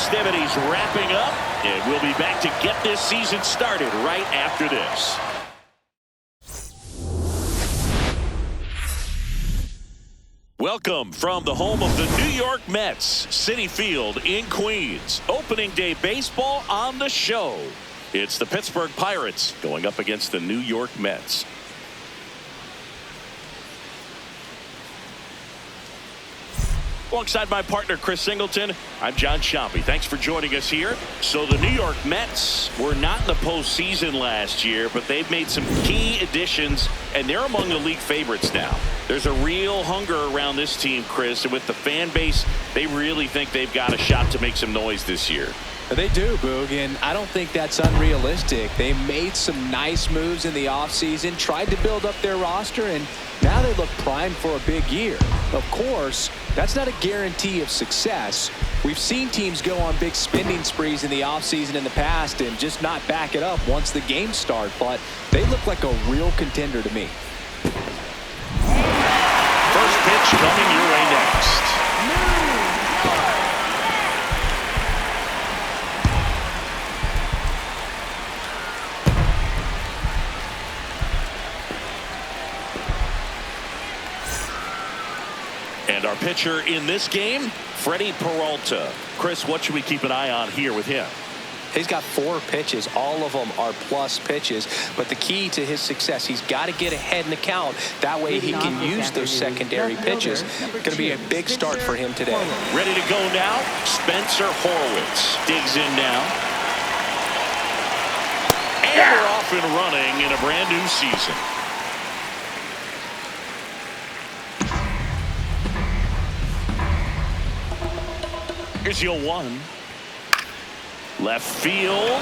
festivities wrapping up, and we'll be back to get this season started right after this. Welcome from the home of the New York Mets, Citi Field in Queens. Opening day baseball on the show. It's the Pittsburgh Pirates going up against the New York Mets. Alongside my partner, Chris Singleton, I'm John Sciampi. Thanks for joining us here. So the New York Mets were not in the postseason last year, but they've made some key additions, and they're among the league favorites now. There's a real hunger around this team, Chris, and with the fan base, they really think they've got a shot to make some noise this year. They do, Boog, and I don't think that's unrealistic. They made some nice moves in the offseason, tried to build up their roster, and now they look primed for a big year. Of course, that's not a guarantee of success. We've seen teams go on big spending sprees in the offseason in the past and just not back it up once the games start, but they look like a real contender to me. First pitch coming your way next. And our pitcher in this game, Freddie Peralta. Chris, what should we keep an eye on here with him? He's got 4 pitches. All of them are plus pitches. But the key to his success, he's got to get ahead in the count. That way he can use those secondary pitches. Going to be a big start for him today. Ready to go now, Spencer Horwitz digs in now. And we're off and running in a brand new season. Here's your 1. Left field.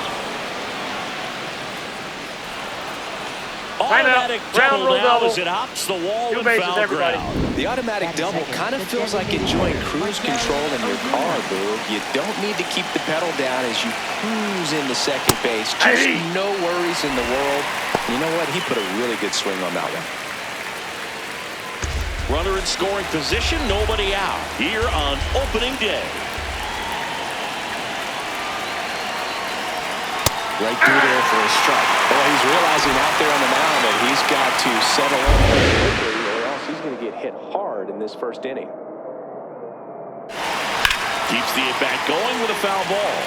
Automatic double now as it hops the wall and foul ground. The automatic double kind of feels like enjoying cruise control in your car, Boog. You don't need to keep the pedal down as you cruise into second base. Just no worries in the world. You know what? He put a really good swing on that one. Runner in scoring position, nobody out here on opening day. Right through there for a strike. Boy, he's realizing out there on the mound that he's got to settle in quickly or else he's going to get hit hard in this first inning. Keeps the at-bat going with a foul ball.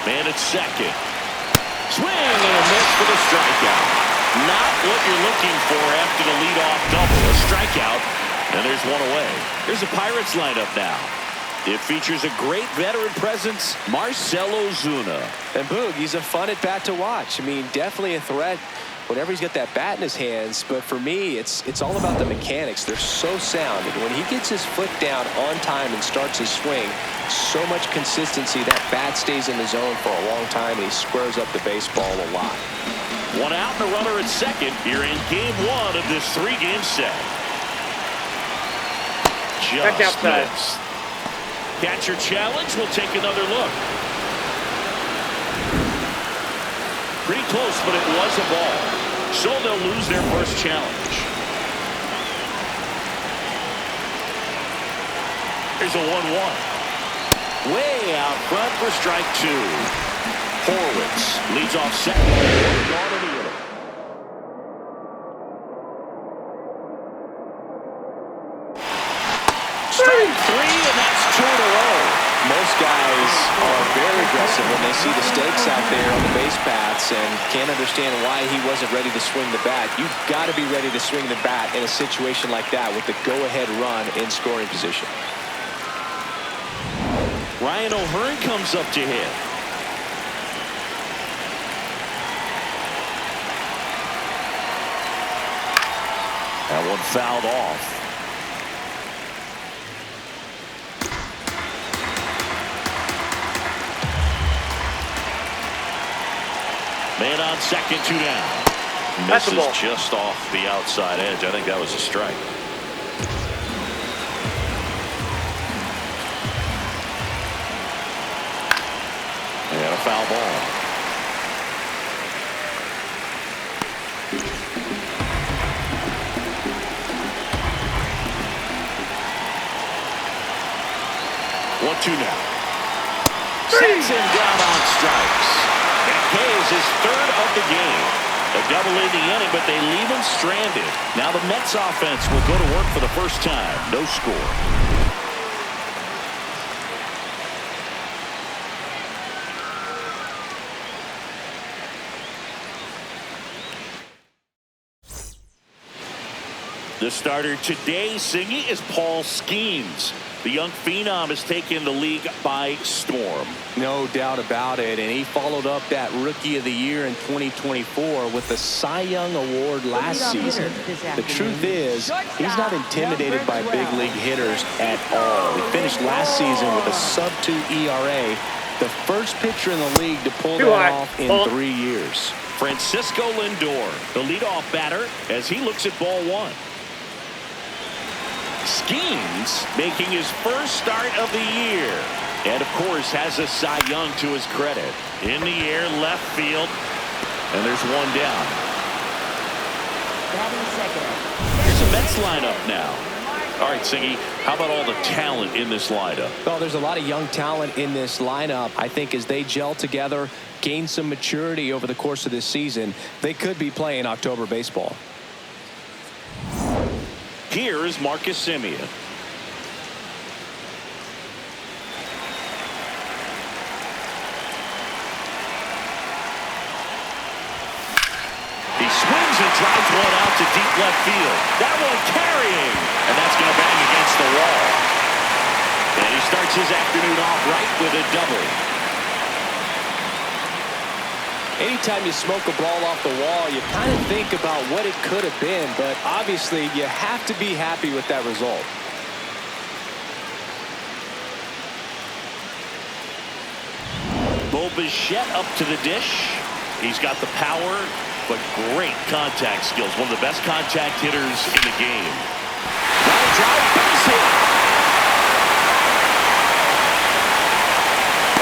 Man at second. Swing and a miss for the strikeout. Not what you're looking for after the leadoff double. A strikeout. And there's one away. Here's the Pirates lineup now. It features a great veteran presence, Marcell Ozuna. And Boog, he's a fun at bat to watch. I mean, definitely a threat whenever he's got that bat in his hands. But for me, it's all about the mechanics. They're so sound. And when he gets his foot down on time and starts his swing, so much consistency. That bat stays in the zone for a long time, and he squares up the baseball a lot. One out and a runner at second here in game 1 of this 3-game set. Just missed. Catcher challenge. We'll take another look. Pretty close, but it was a ball. So they'll lose their first challenge. Here's a 1-1. Way out front for strike 2. Horwitz leads off second. Strike 3, and that's 2 in a row. Most guys are very aggressive when they see the stakes out there on the base paths and can't understand why he wasn't ready to swing the bat. You've got to be ready to swing the bat in a situation like that with the go-ahead run in scoring position. Ryan O'Hearn comes up to hit. That one fouled off. Man on second, 2 down. Misses just off the outside edge. I think that was a strike. And a foul ball. 0-2 now. Sets him down on strikes. That pays his third of the game. A double in the inning, but they leave him stranded. Now the Mets offense will go to work for the first time. No score. The starter today, Singy, is Paul Skeens. The young phenom has taken the league by storm. No doubt about it, and he followed up that Rookie of the Year in 2024 with the Cy Young Award last season. The truth is, he's not intimidated by big league hitters at all. He finished last season with a sub-2 ERA, the first pitcher in the league to pull that off in 3 years. Francisco Lindor, the leadoff batter, as he looks at ball one. Skeens making his first start of the year. And, of course, has a Cy Young to his credit. In the air, left field. And there's one down. Here's a Mets lineup now. All right, Singy, how about all the talent in this lineup? Well, there's a lot of young talent in this lineup. I think as they gel together, gain some maturity over the course of this season, they could be playing October baseball. Here is Marcus Semien. He swings and drives one out to deep left field. That one carrying, and that's going to bang against the wall. And he starts his afternoon off right with a double. Anytime you smoke a ball off the wall, you kind of think about what it could have been, but obviously you have to be happy with that result. Bo Bichette up to the dish. He's got the power, but great contact skills. One of the best contact hitters in the game. Line drive, base hit.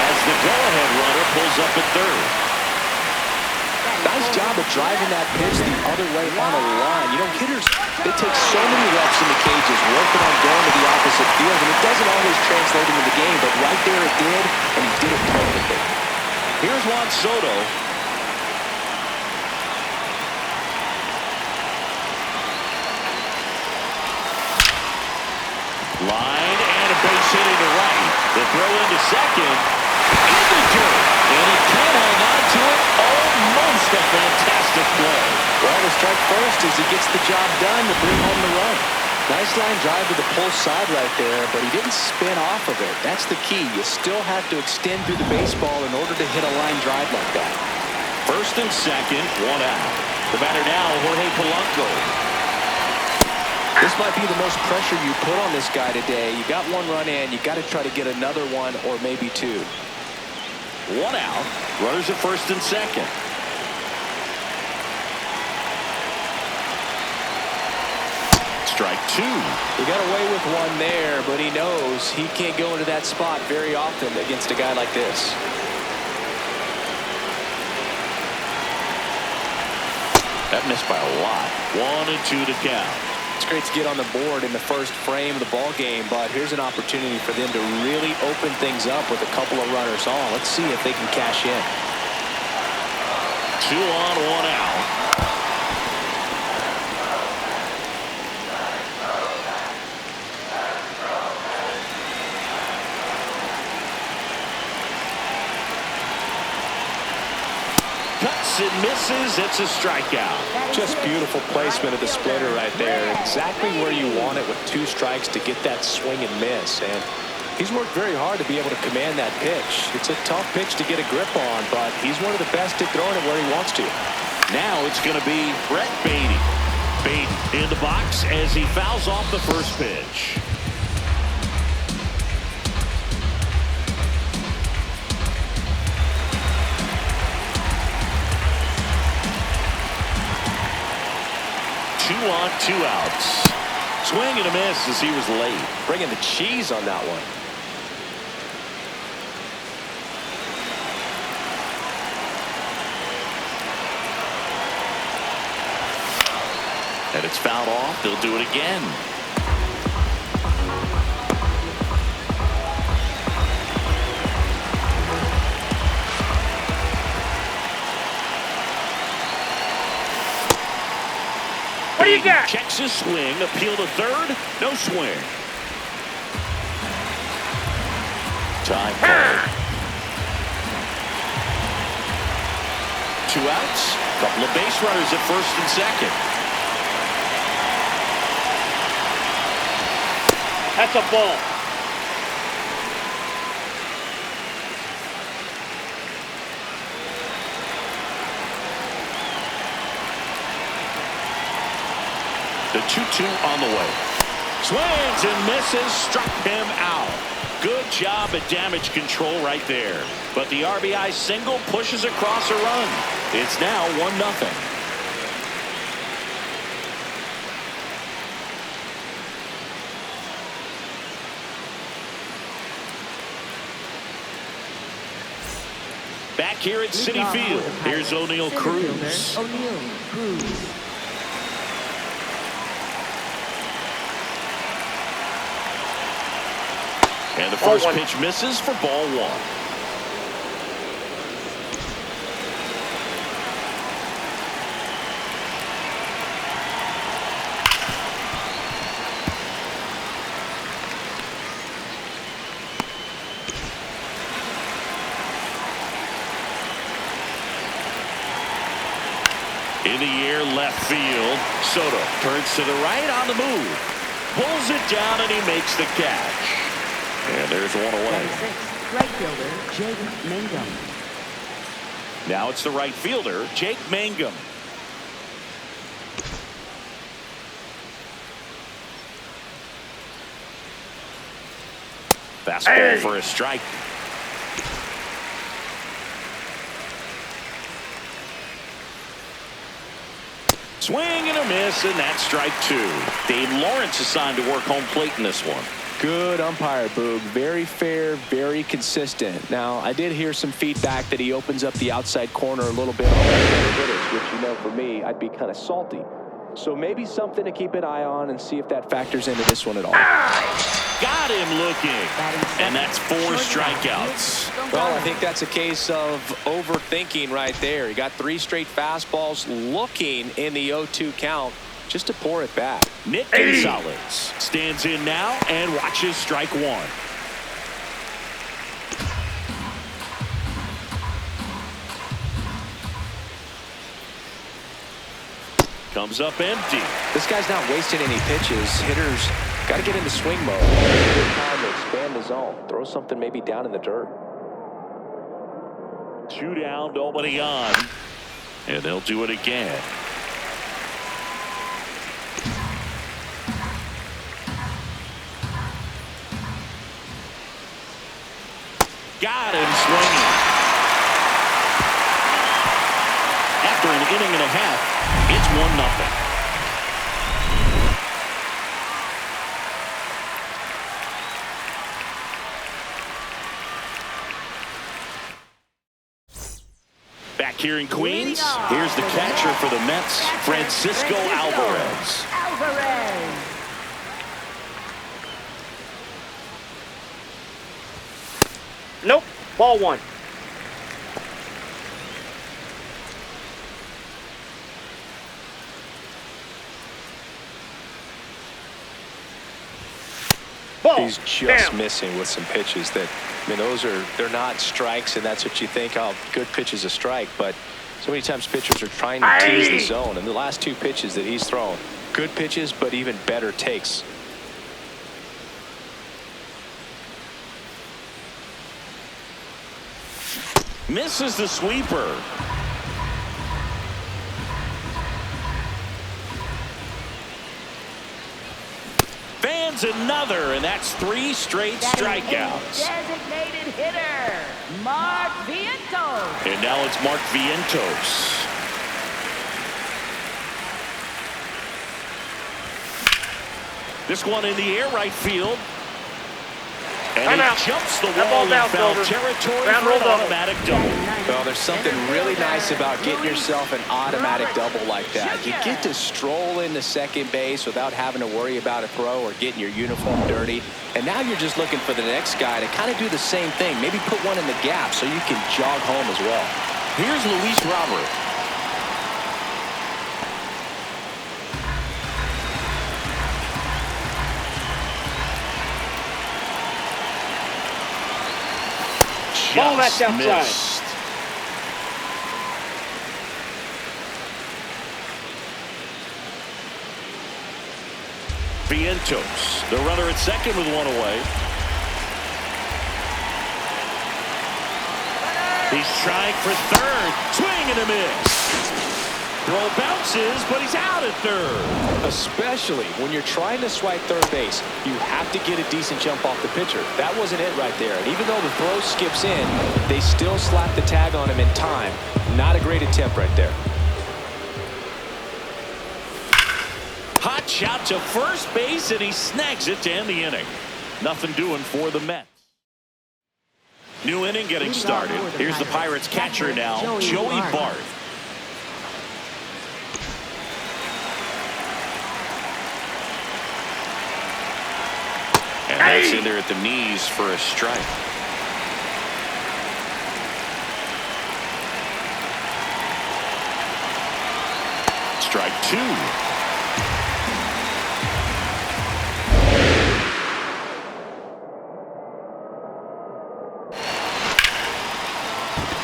As the go-ahead runner pulls up at third. Nice job of driving that pitch the other way on a line. You know, hitters, they take so many reps in the cages, working on going to the opposite field, and it doesn't always translate into the game, but right there it did, and he did it perfectly. Here's Juan Soto. Line and a base hit into right. The throw into second. In the dirt. And he can't hang on to it. Almost a fantastic play. Well, the strike first as he gets the job done to bring home the run. Nice line drive to the pull side right there, but he didn't spin off of it. That's the key. You still have to extend through the baseball in order to hit a line drive like that. First and second, one out. The batter now, Jorge Polanco. This might be the most pressure you put on this guy today. You got one run in. You got to try to get another one or maybe two. One out. Runners at first and second. Strike two. He got away with one there, but he knows he can't go into that spot very often against a guy like this. That missed by a lot. 1-2 to count. It's great to get on the board in the first frame of the ball game, but here's an opportunity for them to really open things up with a couple of runners on. Let's see if they can cash in. 2 on, 1 out. Cuts and misses. It's a strikeout. Just beautiful placement of the splitter right there. Exactly where you want it with 2 strikes to get that swing and miss. And he's worked very hard to be able to command that pitch. It's a tough pitch to get a grip on, but he's one of the best at throwing it where he wants to. Now it's going to be Brett Beatty. Beatty in the box as he fouls off the first pitch. Two on, 2 outs. Swing and a miss as he was late. Bringing the cheese on that one. And it's fouled off. They'll do it again. What do you got? Checks his swing. Appeal to third. No swing. Time called. 2 outs. Couple of base runners at first and second. That's a ball. The 2-2 on the way. Swings and misses. Struck him out. Good job at damage control right there. But the RBI single pushes across a run. It's now 1-0. Back here at Citi Field, here's O'Neal Cruz. And the first pitch misses for ball 1. In the air, left field. Soto turns to the right on the move. Pulls it down and he makes the catch. And there's one away. Right fielder, Jake Mangum. Now it's the right fielder, Jake Mangum. Fastball for a strike. Swing and a miss, and that's strike 2. Dave Lawrence assigned to work home plate in this one. Good umpire, Boog. Very fair, very consistent. Now, I did hear some feedback that he opens up the outside corner a little bit on hitters, which, you know, for me, I'd be kind of salty. So maybe something to keep an eye on and see if that factors into this one at all. Got him looking. And that's 4 strikeouts. Well, I think that's a case of overthinking right there. He got 3 straight fastballs looking in the 0-2 count just to pour it back. Nick Gonzalez stands in now and watches strike 1. Comes up empty. This guy's not wasting any pitches. Hitters got to get into swing mode. Good time to expand the zone. Throw something maybe down in the dirt. 2 down, nobody on. And they'll do it again. Got him swinging. After an inning and a half, it's 1-0. Back here in Queens, here's the catcher for the Mets, Francisco Alvarez. Nope. Ball 1. Ball. He's just missing with some pitches that, I mean, they're not strikes, and that's what you think, oh, good pitch is a strike. But so many times pitchers are trying to tease the zone, and the last 2 pitches that he's thrown, good pitches, but even better takes. Misses the sweeper. Fans another, and that's 3 straight strikeouts. Designated hitter, Mark Vientos. And now it's Mark Vientos. This one in the air, right field. And he jumps the wall in foul territory for an automatic double. Well, there's something really nice about getting yourself an automatic double like that. You get to stroll into second base without having to worry about a throw or getting your uniform dirty. And now you're just looking for the next guy to kind of do the same thing. Maybe put one in the gap so you can jog home as well. Here's Luis Robert. Ball, that's outside. missed. Vientos, the runner at second with one away. He's trying for third. Swing and a miss. Throw bounces, but he's out at third. Especially when you're trying to swipe third base, you have to get a decent jump off the pitcher. That wasn't it right there. And even though the throw skips in, they still slap the tag on him in time. Not a great attempt right there. Hot shot to first base, and he snags it to end the inning. Nothing doing for the Mets. New inning getting started. Here's the Pirates catcher now, Joey Bart. And that's in there at the knees for a strike. Strike two.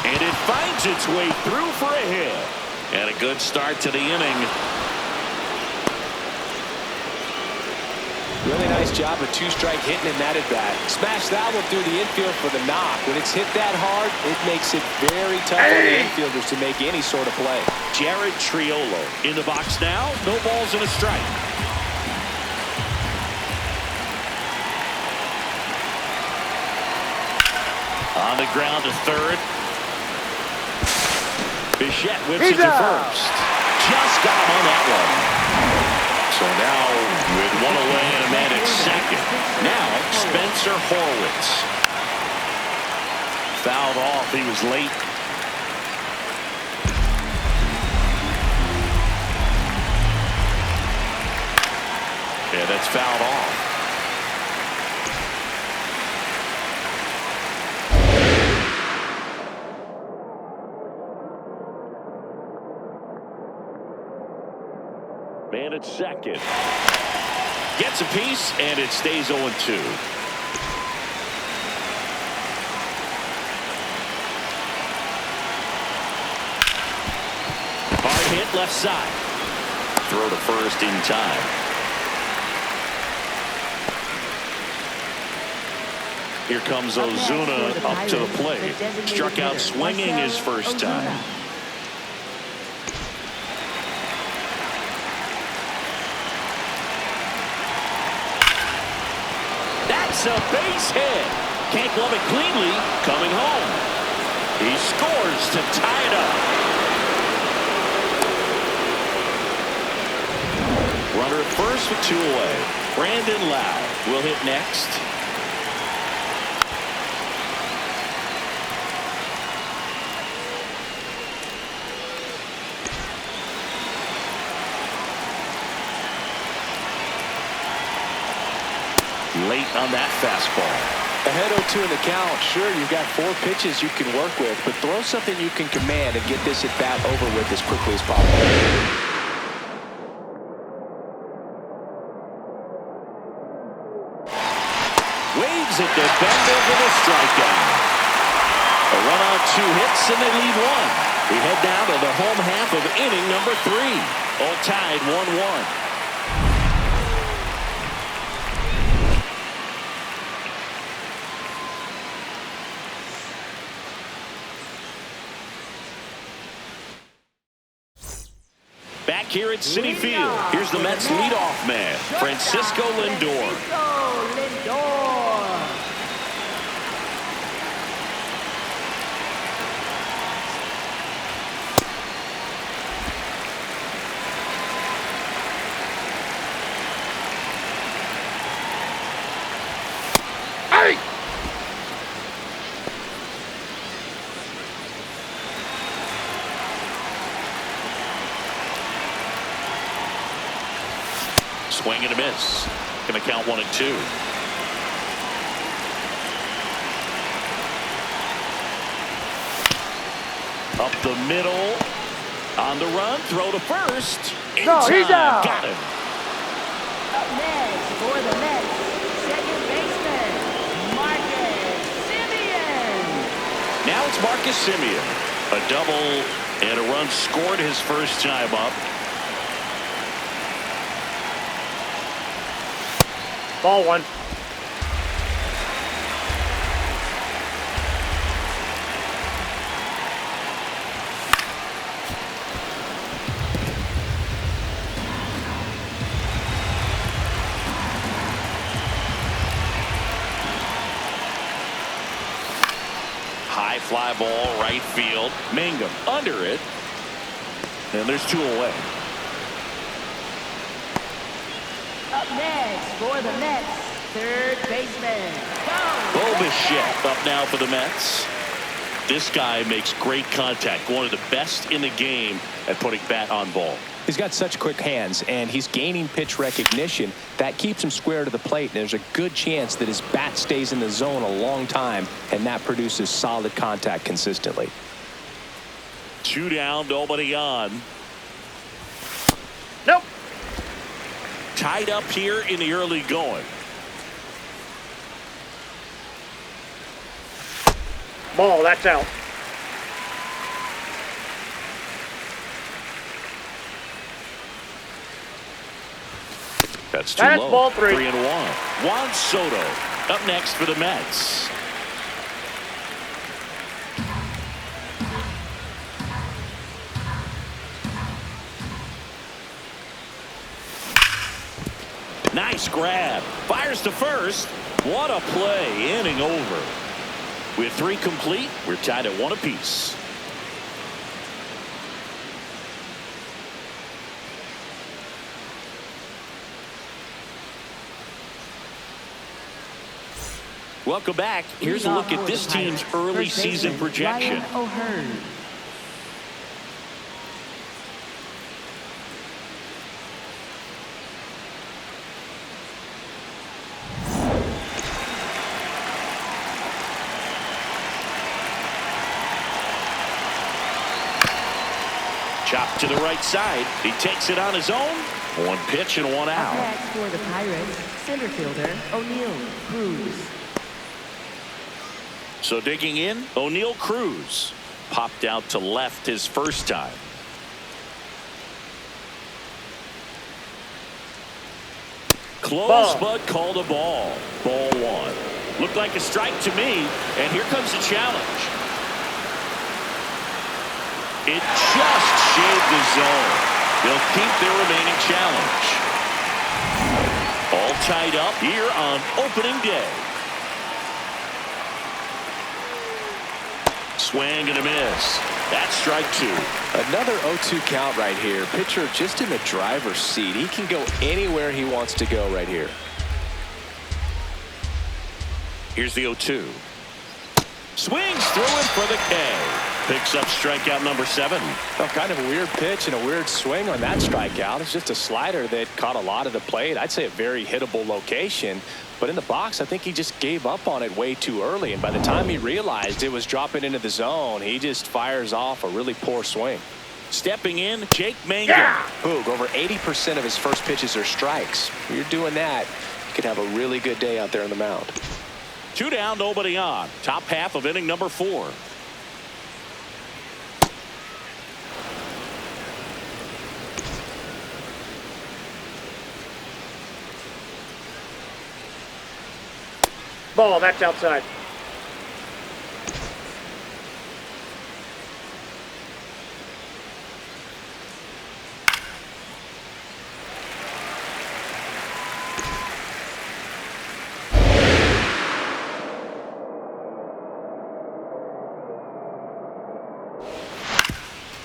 And it finds its way through for a hit. And a good start to the inning. Really nice job of two-strike hitting in that at-bat. Smash that one through the infield for the knock. When it's hit that hard, it makes it very tough on the infielders to make any sort of play. Jared Triolo in the box now. No balls and a strike. On the ground to third. Bichette whips it to first. Just got him on that one. So now with one away and a man at second. Now Spencer Horwitz. Fouled off. He was late. Yeah, that's fouled off. Man at second. Gets a piece, and it stays 0-2. Hard hit left side. Throw to first in time. Here comes Ozuna up to the plate. Struck out swinging his first time. A base hit. Can't glove it cleanly. Coming home. He scores to tie it up. Runner at first with two away. Brandon Lau will hit next. Late on that fastball. Ahead 0-2 in the count. Sure, you've got 4 pitches you can work with, but throw something you can command and get this at bat over with as quickly as possible. Waves it to Bender for the strikeout. A run on 2 hits, and they leave 1. We head down to the home half of inning number 3. All tied 1-1. Back here at Citi Field, here's the Mets leadoff man, Francisco Lindor. Hey! Swing and a miss. Going to count 1-2. Up the middle. On the run. Throw to first. In No, he's time. out. Got him. Up next for the Mets, second baseman, Marcus Semien. Marcus Semien. A double and a run scored his first time up. Ball one. High fly ball, right field. Mangum under it. And there's 2 away. Up next for the Mets, third baseman. Bo Bichette up now for the Mets. This guy makes great contact. One of the best in the game at putting bat on ball. He's got such quick hands, and he's gaining pitch recognition. That keeps him square to the plate, and there's a good chance that his bat stays in the zone a long time, and that produces solid contact consistently. 2 down, nobody on. Nope. Tied up here in the early going. Ball, that's out. That's too That's low. ball 3. 3-1. Juan Soto up next for the Mets. Nice grab. Fires to first. What a play. Inning over. With 3 complete, we're tied at 1 apiece. Welcome back. Here's a look at this team's early season projection. Chopped to the right side. He takes it on his own. 1 pitch and 1 out. Next for the Pirates, center fielder O'Neal Cruz. So digging in, O'Neal Cruz popped out to left his first time. Close, but called a ball. Ball 1. Looked like a strike to me, and here comes the challenge. It just shaved the zone. They'll keep their remaining challenge. All tied up here on opening day. Swing and a miss. That's strike 2. Another 0-2 count right here. Pitcher just in the driver's seat. He can go anywhere he wants to go right here. Here's the 0-2. Swings through it for the K. Picks up strikeout number 7. Well, kind of a weird pitch and a weird swing on that strikeout. It's just a slider that caught a lot of the plate. I'd say a very hittable location. But in the box, I think he just gave up on it way too early. And by the time he realized it was dropping into the zone, he just fires off a really poor swing. Stepping in, Jake Mangum. Boog, over 80% of his first pitches are strikes. If you're doing that, you could have a really good day out there on the mound. 2 down, nobody on. Top half of inning number 4. Ball, that's outside.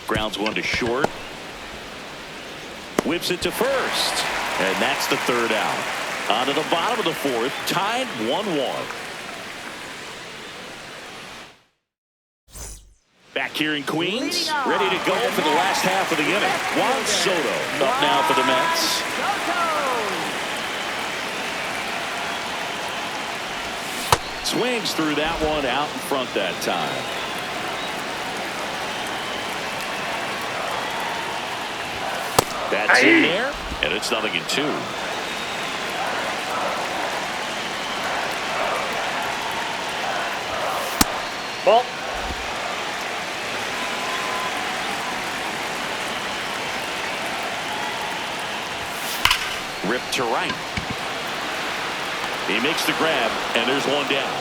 Grounds 1 to short. Whips it to first. And that's the 3rd out. On to the bottom of the 4th, tied 1-1. Back here in Queens, ready to go for the last half of the inning. Juan Soto up now for the Mets. Swings through that one out in front that time. That's in there, and it's 0-2. Ball. to right. He makes the grab, and there's one down.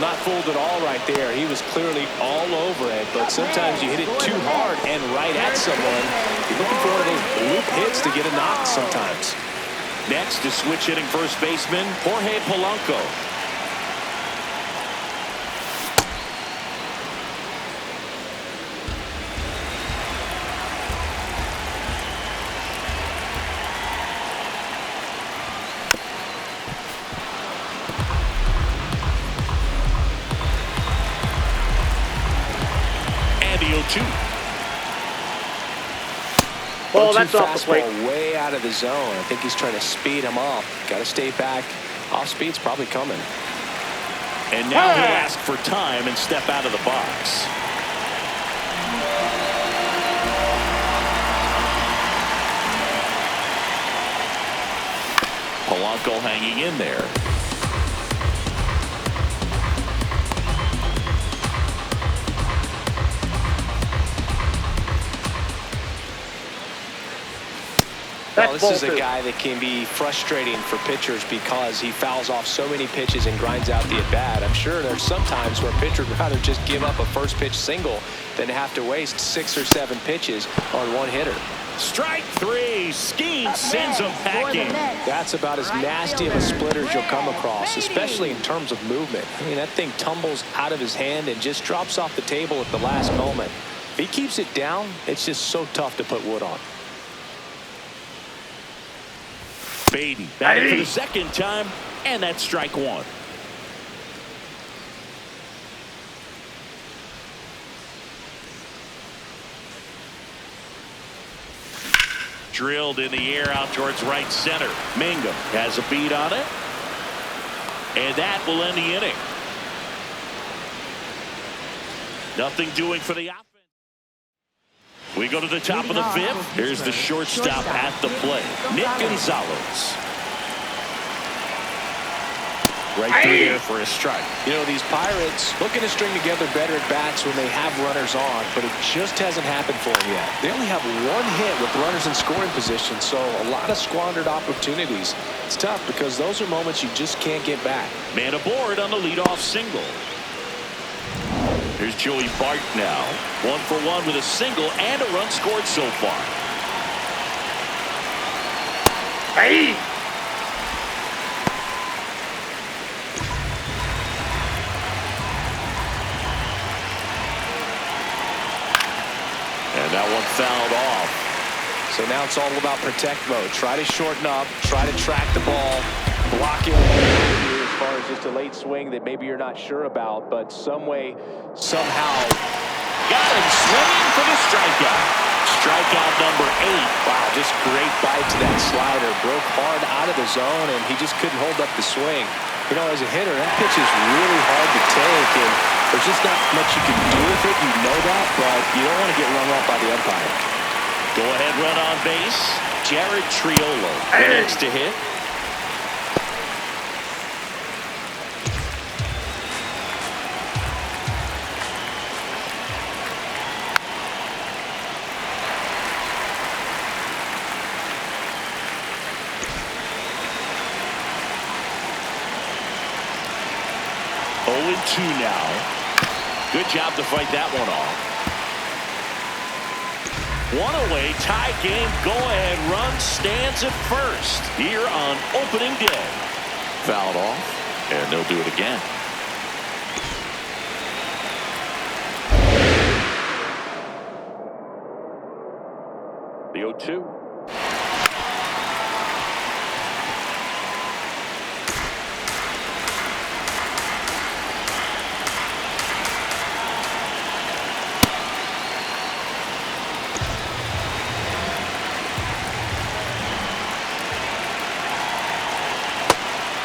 Not fooled at all right there. He was clearly all over it, but sometimes you hit it too hard and right at someone. You're looking for one of those loop hits to get a knock sometimes. Next is switch hitting first baseman Jorge Polanco. Ball, that's off the plate. Way out of the zone. I think he's trying to speed him up. Got to stay back. Off speed's probably coming. And now he'll ask for time and step out of the box. Polanco hanging in there. Well, this is a guy that can be frustrating for pitchers because he fouls off so many pitches and grinds out the at-bat. I'm sure there's some times where a pitcher would rather just give up a first pitch single than have to waste 6 or 7 pitches on one hitter. Strike 3. Skeen sends him packing. That's about as nasty of a splitter as you'll come across, especially in terms of movement. I mean, that thing tumbles out of his hand and just drops off the table at the last moment. If he keeps it down, it's just so tough to put wood on. Beatty batting for the second time, and that's strike 1. Drilled in the air out towards right center. Mangum has a beat on it, and that will end the inning. Nothing doing for the offense. We go to the top of the 5th. Here's the shortstop at the plate, Nick Gonzalez. Right through there for a strike. You know, these Pirates looking to string together better at bats when they have runners on, but it just hasn't happened for them yet. They only have 1 hit with runners in scoring position, so a lot of squandered opportunities. It's tough because those are moments you just can't get back. Man aboard on the leadoff single. Here's Joey Bart now. 1 for 1 with a single and a run scored so far. Hey! And that one fouled off. So now it's all about protect mode. Try to shorten up, try to track the ball, block it as far as just a late swing that maybe you're not sure about, but some way, somehow. Got him swinging for the strikeout. Strikeout number 8. Wow, just great bite to that slider. Broke hard out of the zone, and he just couldn't hold up the swing. You know, as a hitter, that pitch is really hard to take, and there's just not much you can do with it. You know that, but you don't want to get run up by the umpire. Go ahead, run on base. Jared Triolo next to hit. Now. Good job to fight that one off. 1 away, tie game, go-ahead run stands at first here on opening day. Fouled off, and they'll do it again. The 0-2.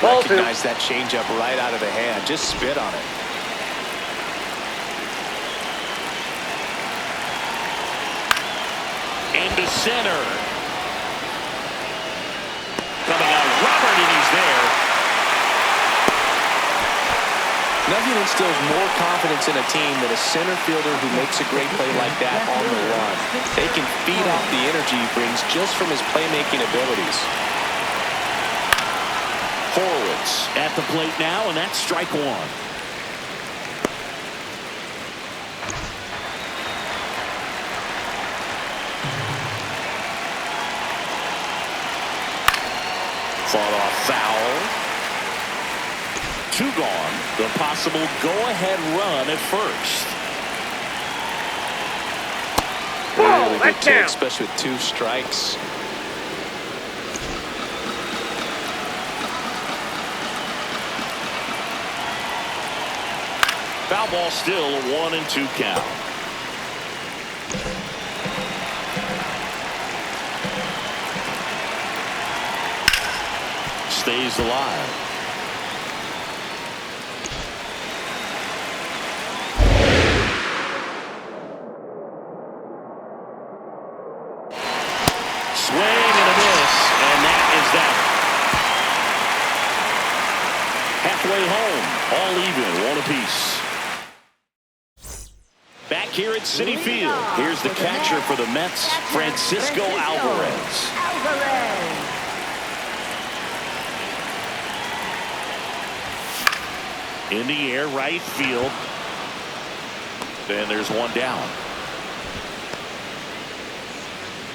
Recognize that changeup right out of the hand. Just spit on it. Into center. Coming out, Robert, and he's there. Nothing instills more confidence in a team than a center fielder who makes a great play like that on the run. They can feed off the energy he brings just from his playmaking abilities. Horowitz at the plate now, and that's strike one. Fought off foul. Two gone. The possible go-ahead run at first. Really good take, especially with two strikes. Foul ball still, a 1-2 count. Stays alive. Swing and a miss, and that is that. Halfway home, all even, one apiece. Back here at Citi Field, here's the catcher for the Mets, Francisco Alvarez. In the air, right field. Then there's one down.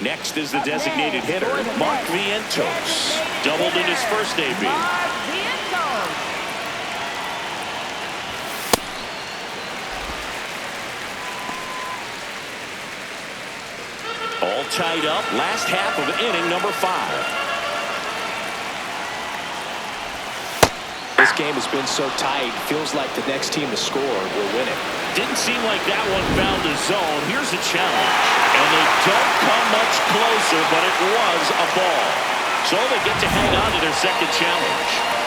Next is the designated hitter, Mark Vientos. Doubled in his first debut. All tied up, last half of inning number 5. This game has been so tight, feels like the next team to score will win it. Didn't seem like that one found the zone. Here's a challenge. And they don't come much closer, but it was a ball. So they get to hang on to their second challenge.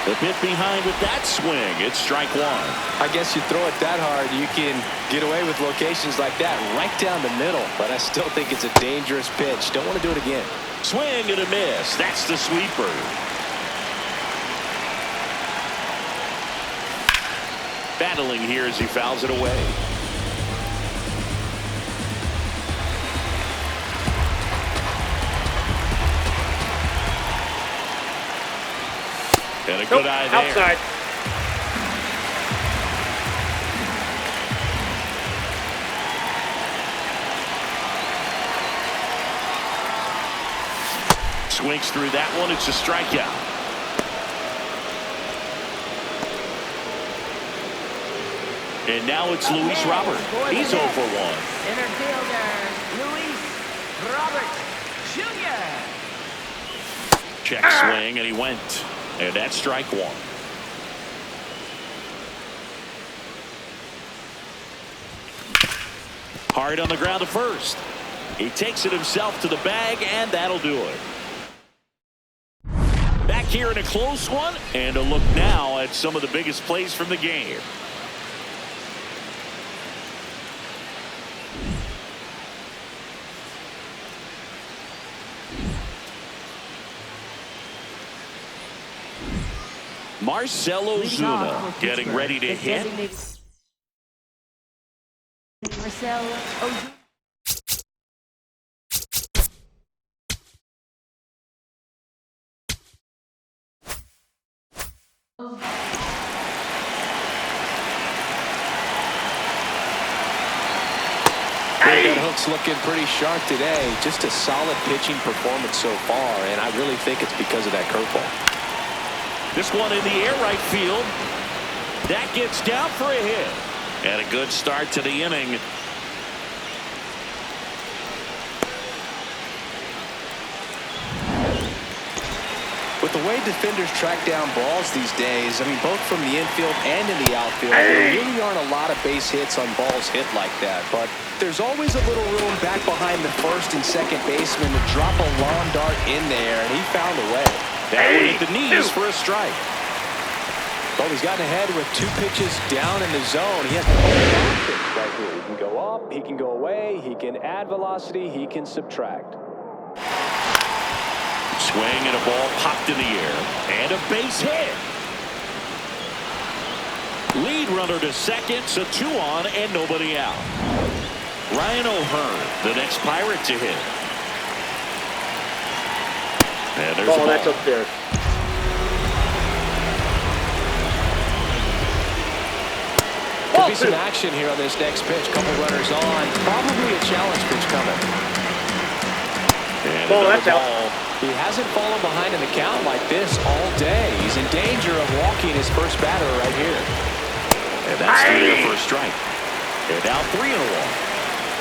A bit behind with that swing. It's strike one. I guess you throw it that hard, you can get away with locations like that right down the middle. But I still think it's a dangerous pitch. Don't want to do it again. Swing and a miss. That's the sweeper. Battling here as he fouls it away. And a good eye there. Outside. Swings through that one. It's a strikeout. And now it's Luis Robert. He's 0 for 1. Center fielder, Luis Robert Jr. Check swing, and he went. And that's strike one. Hard on the ground to first. He takes it himself to the bag, and that'll do it. Back here in a close one, and a look now at some of the biggest plays from the game. Marcell Ozuna getting ready to hit. Marcell Ozuna. That hook's looking pretty sharp today. Just a solid pitching performance so far, and I really think it's because of that curveball. This one in the air right field. That gets down for a hit. And a good start to the inning. With the way defenders track down balls these days, I mean, both from the infield and in the outfield, there really aren't a lot of base hits on balls hit like that. But there's always a little room back behind the first and second baseman to drop a lawn dart in there, and he found a way. That one hit the knees for a strike. Well, he's gotten ahead with 2 pitches down in the zone. He has options right here. He can go up, he can go away, he can add velocity, he can subtract. Swing and a ball popped in the air. And a base hit. Lead runner to second, so 2 on and nobody out. Ryan O'Hearn, the next Pirate to hit. And there's Ball, the that's ball. upstairs. Could be some action here on this next pitch. Couple runners on. Probably a challenge pitch coming. And Ball, another that's out. ball. He hasn't fallen behind in the count like this all day. He's in danger of walking his first batter right here. And that's the first strike. They're now 3-1.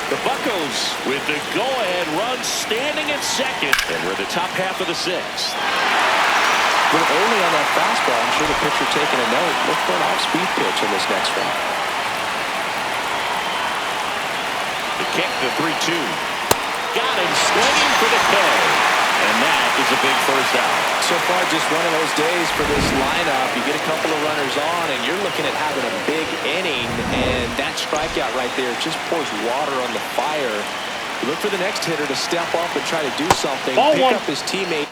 The Buccos with the go-ahead run standing at second. And we're the top half of the sixth. A little early on that fastball. I'm sure the pitcher taking a note. Look for an off-speed pitch in this next one. The kick, the 3-2. Got him swinging for the K. And that is a big first out. So far, just one of those days for this lineup. You get a couple of runners on, and you're looking at having a big inning, and that strikeout right there just pours water on the fire. You look for the next hitter to step up and try to do something, Ball pick one. up his teammate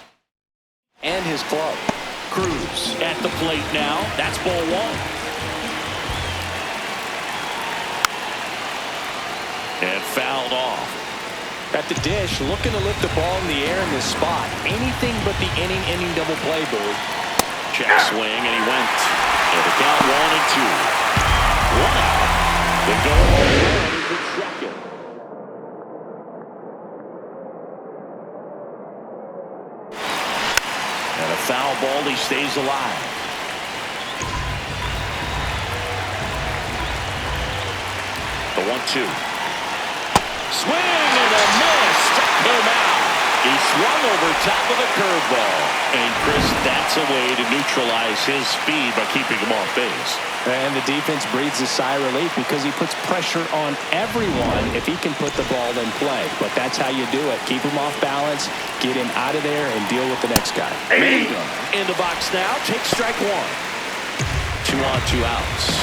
and his glove. Cruz at the plate now. That's ball one. And fouled off. At the dish, looking to lift the ball in the air in this spot. Anything but the inning double play, Boo. Check swing, and he went. And the count 1-2. One out. The go-ahead run is at second. And a foul ball, he stays alive. The 1-2. Swing and a miss. Struck him out. He swung over top of the curveball. And Chris, that's a way to neutralize his speed by keeping him off base. And the defense breathes a sigh of relief because he puts pressure on everyone if he can put the ball in play. But that's how you do it. Keep him off balance, get him out of there, and deal with the next guy. In the box now, take strike one. 2 on, 2 outs.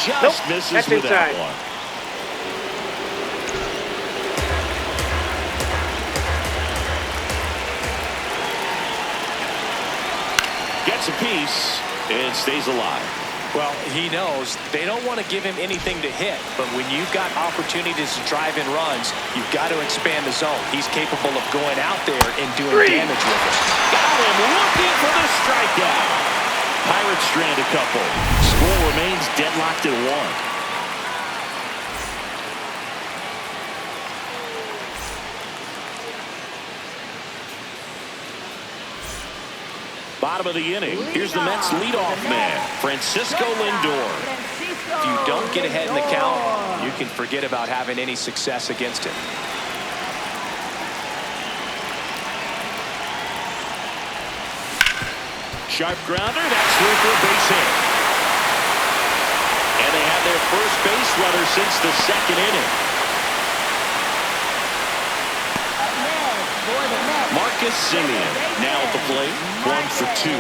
Just misses that's with that inside. one. Gets a piece and stays alive. Well, he knows they don't want to give him anything to hit, but when you've got opportunities to drive in runs, you've got to expand the zone. He's capable of going out there and doing damage with it. Got him looking for the strikeout. Pirates strand a couple. Score remains deadlocked at 1. Bottom of the inning. Here's the Mets leadoff man, Francisco Lindor. If you don't get ahead in the count, you can forget about having any success against him. Sharp grounder. That's through for a base hit. And they have their first base runner since the second inning. Marcus Semien now at the plate. 1 for 2.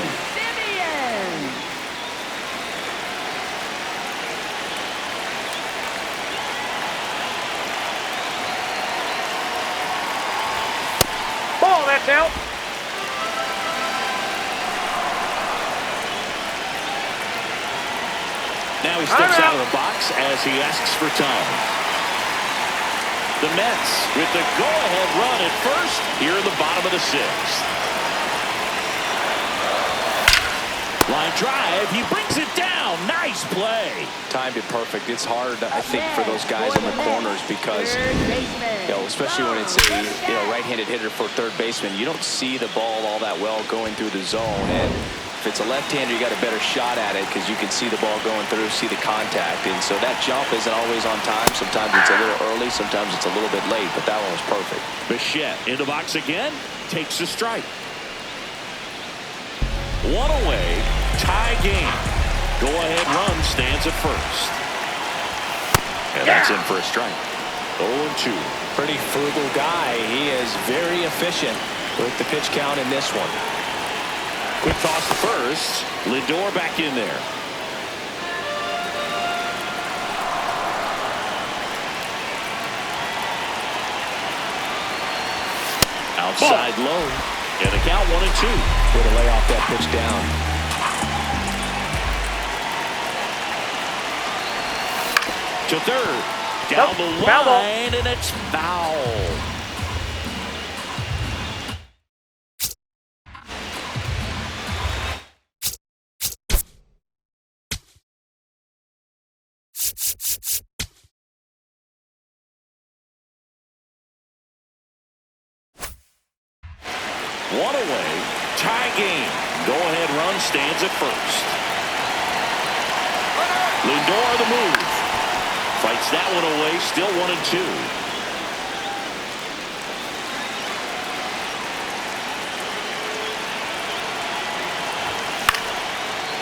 Ball, that's out. Now he steps out of the box as he asks for time. The Mets with the go-ahead run at first here in the bottom of the sixth. Line drive. He brings it down. Nice play. Timed it perfect. It's hard, I think, for those guys in the corners because, especially when it's a right-handed hitter for third baseman, you don't see the ball all that well going through the zone. And if it's a left-hander, you got a better shot at it because you can see the ball going through, see the contact. And so that jump isn't always on time. Sometimes it's a little early, sometimes it's a little bit late, but that one was perfect. Bichette in the box again, takes a strike. One away, tie game. Go-ahead run stands at first. And that's in for a strike. 0-2. Pretty frugal guy. He is very efficient with the pitch count in this one. Quick toss to first. Lindor back in there. Outside low. And the count 1-2. Way to lay off that pitch down. To third. Down the line, and it's foul. One away. Tie game. Go-ahead run stands at first. Lindor the move. Fights that one away. Still 1-2.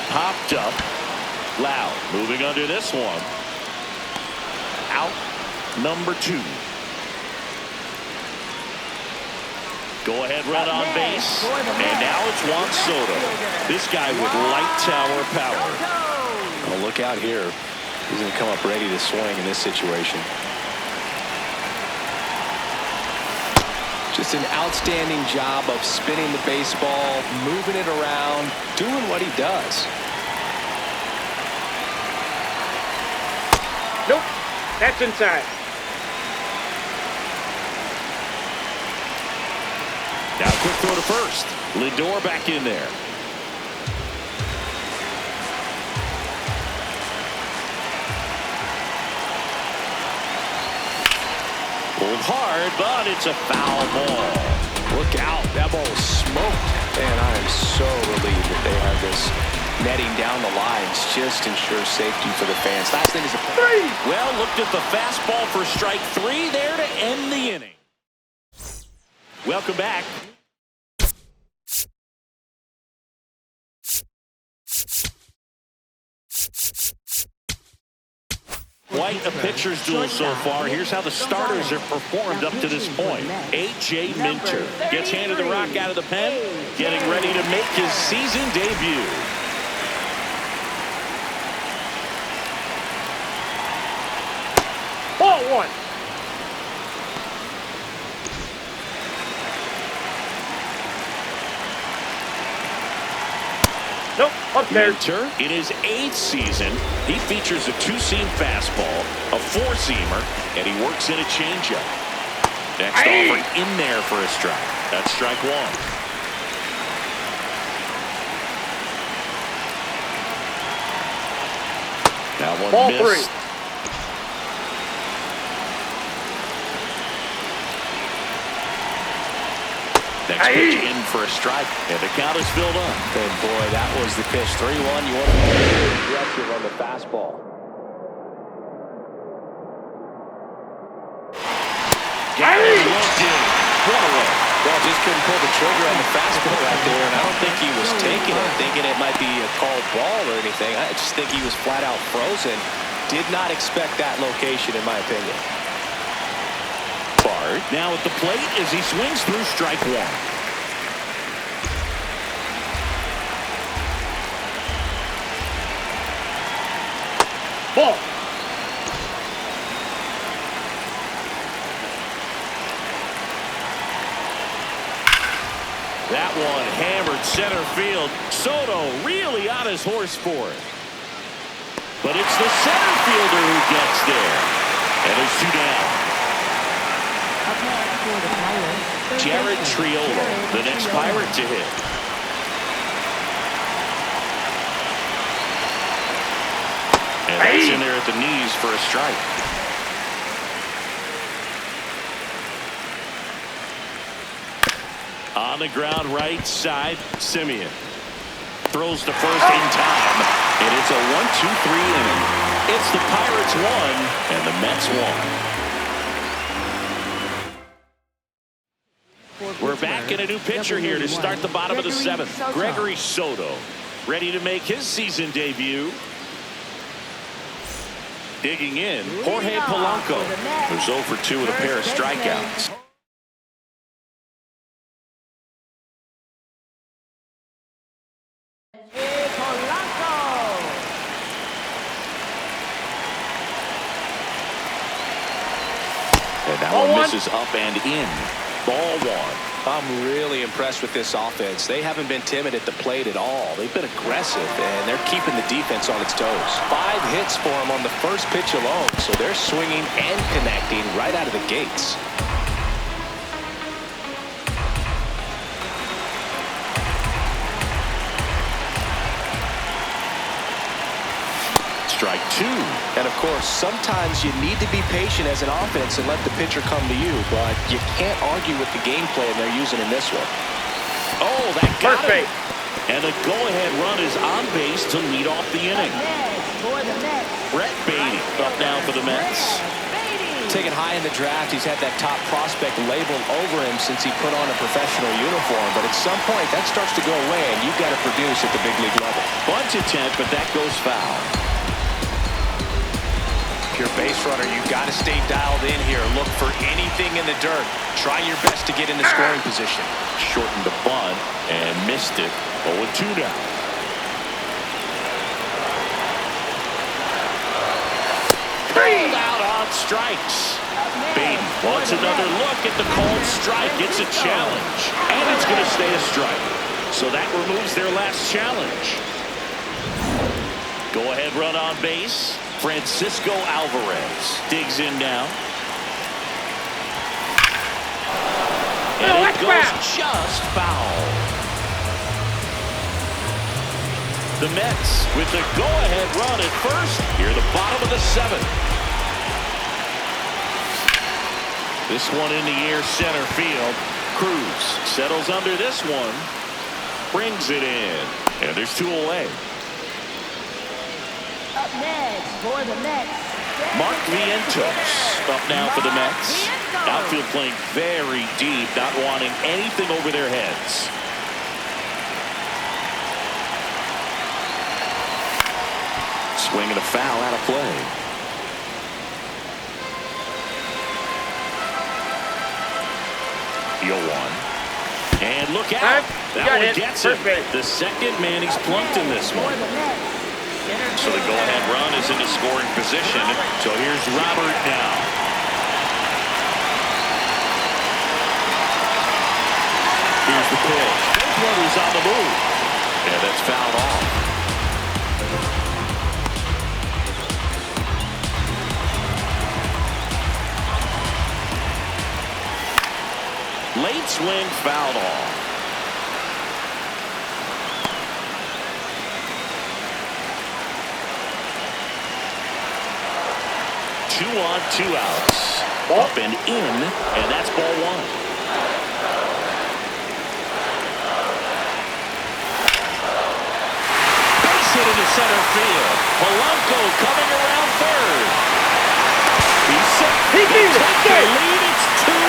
Popped up. Loud. Moving under this one. Out. Number 2. Go-ahead run on base. And now it's Juan Soto. This guy with light tower power. Oh, look out here. He's going to come up ready to swing in this situation. Just an outstanding job of spinning the baseball, moving it around, doing what he does. Nope. That's inside. Now quick throw to first. Lindor back in there. Pulled hard, but it's a foul ball. Look out. That ball was smoked. And I am so relieved that they have this netting down the lines. Just ensures safety for the fans. Last thing is a 3. Well, looked at the fastball for strike 3 there to end the inning. Welcome back. Quite a pitcher's duel so far. Here's how the starters have performed up to this point. A.J. Minter gets handed the rock out of the pen, getting ready to make his season debut. Ball 1. Nope, up there. Minter, in his 8th season, he features a 2-seam fastball, a 4-seamer, and he works in a changeup. Next offering in there for a strike. That's strike 1. That one Ball missed. 3. Next pitch in for a strike, and the count is filled up. And boy, that was the pitch. 3-1. You want to be aggressive on the fastball. Got it looked in. One away. Well, just couldn't pull the trigger on the fastball right there, and I don't think he was taking it, thinking it might be a called ball or anything. I just think he was flat out frozen. Did not expect that location, in my opinion. Bard now at the plate as he swings through strike 1. Ball. That one hammered center field. Soto really on his horse for it. But it's the center fielder who gets there. And there's 2 down. Jared Triolo, the next Pirate to hit. And that's in there at the knees for a strike. On the ground right side, Simeon throws to first in time, and it's a 1-2-3 inning. It's the Pirates 1 and the Mets 1. We're back in a new pitcher here to start the bottom of the 7th. Gregory Soto, ready to make his season debut. Digging in, Jorge Polanco, who's 0 for 2 with a pair of strikeouts. And that one misses up and in. Ball 1. I'm really impressed with this offense. They haven't been timid at the plate at all. They've been aggressive, and they're keeping the defense on its toes. 5 hits for them on the first pitch alone, so they're swinging and connecting right out of the gates. Strike 2. And, of course, sometimes you need to be patient as an offense and let the pitcher come to you, but you can't argue with the game plan they're using in this one. Oh, that got Perfect. it. And a go-ahead run is on base to lead off the inning. For the Mets. Brett Beatty up now for the Mets. Taken high in the draft, he's had that top prospect labeled over him since he put on a professional uniform, but at some point that starts to go away, and you've got to produce at the big league level. Bunt attempt, but that goes foul. If you're a base runner, you've got to stay dialed in here. Look for anything in the dirt. Try your best to get into scoring position. Shortened the bunt and missed it. 0-2 now. Pulled out on strikes. Beatty wants another look at the called strike. It's a challenge, and it's going to stay a strike. So that removes their last challenge. Go ahead run on base. Francisco Alvarez digs in now. And it goes just foul. The Mets with the go-ahead run at first. Here the bottom of the 7th. This one in the air center field. Cruz settles under this one. Brings it in. And there's 2 away. Up next for the Mets. Mark Vientos up now for the Mets. Outfield playing very deep, not wanting anything over their heads. Swinging a foul out of play. Yo-1. And look out. That one gets it. The second man he's plunked in this one. So the go-ahead run is into scoring position. So here's Robert now. Here's the pitch. Both runners on the move. And that's fouled off. Late swing fouled off. Two on, 2 outs. Up and in, and that's ball 1. Base hit into center field. Polanco coming around third. He's set. He beat it. Take the lead. It's 2-1.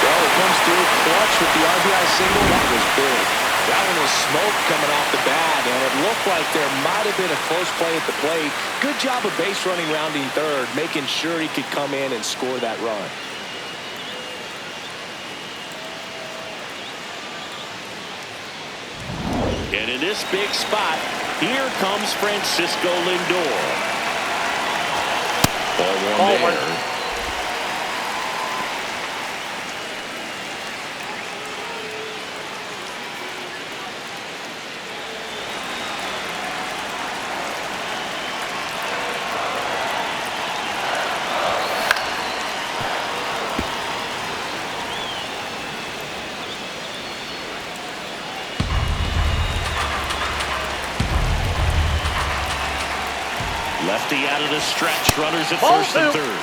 Well, it comes through clutch with the RBI single. That was big. That one was smoke coming off the bat, and it looked like there might have been a close play at the plate. Good job of base running rounding third, making sure he could come in and score that run. And in this big spot, here comes Francisco Lindor. Ball 1 there. Lefty out of the stretch. Runners at first and third.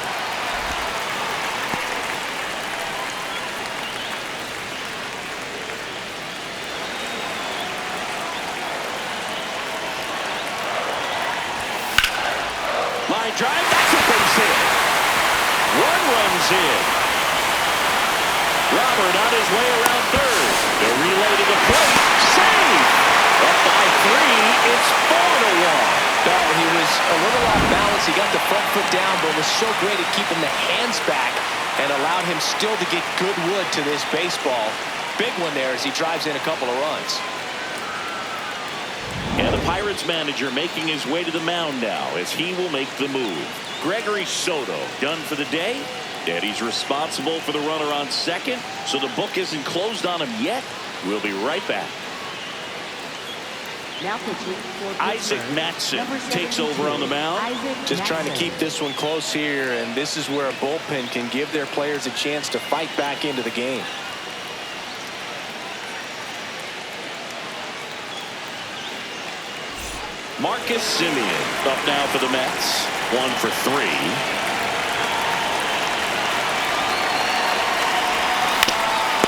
Line drive. That's a base hit. One runs in. Robert on his way around third. The relay to the plate. Save. Up by 3. It's 4-1. No, he was a little off balance. He got the front foot down, but was so great at keeping the hands back and allowed him still to get good wood to this baseball. Big one there as he drives in a couple of runs. And the Pirates manager making his way to the mound now as he will make the move. Gregory Soto done for the day. And he's responsible for the runner on second, so the book isn't closed on him yet. We'll be right back. Now pitching for Isaac Pittsburgh, Matson number takes over on the mound. Isaac Just trying to Matson. keep this one close here, and this is where a bullpen can give their players a chance to fight back into the game. Marcus Semien up now for the Mets. 1 for 3.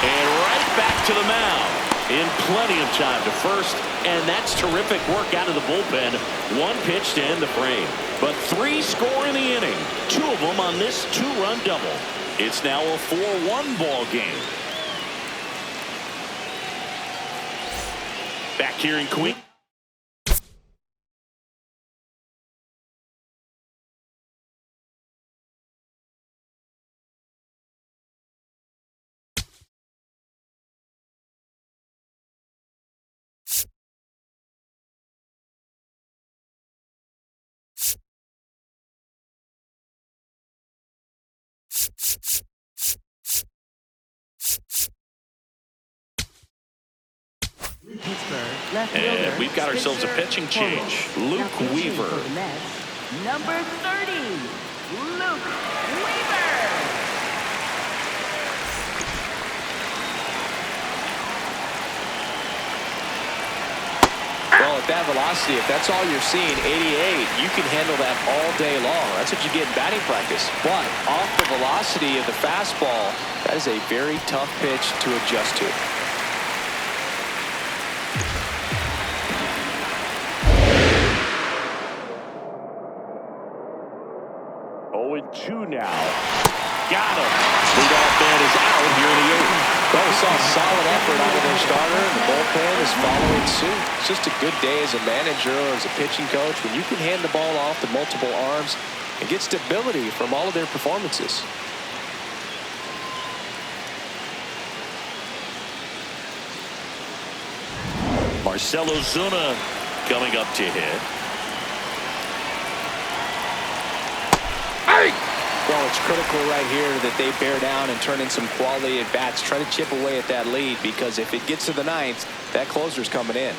And right back to the mound. In plenty of time to first, and that's terrific work out of the bullpen. 1 pitch to end the frame, but 3 score in the inning, 2 of them on this 2-run double. It's now a 4-1 ball game. Back here in Queens. Pittsburgh, left fielder, And we've got ourselves a Spencer pitching Portal. change. Now Luke pitching Weaver. for the Mets, number 30, Luke Weaver. Well, at that velocity, if that's all you're seeing, 88, you can handle that all day long. That's what you get in batting practice. But off the velocity of the fastball, that is a very tough pitch to adjust to. 0-2 now. Got him. Leadoff man is out here in the 8th. Well, we saw a solid effort out of their starter, and the bullpen is following suit. It's just a good day as a manager or as a pitching coach when you can hand the ball off to multiple arms and get stability from all of their performances. Marcell Ozuna coming up to hit. Well, it's critical right here that they bear down and turn in some quality at bats. Try to chip away at that lead, because if it gets to the 9th, that closer's coming in.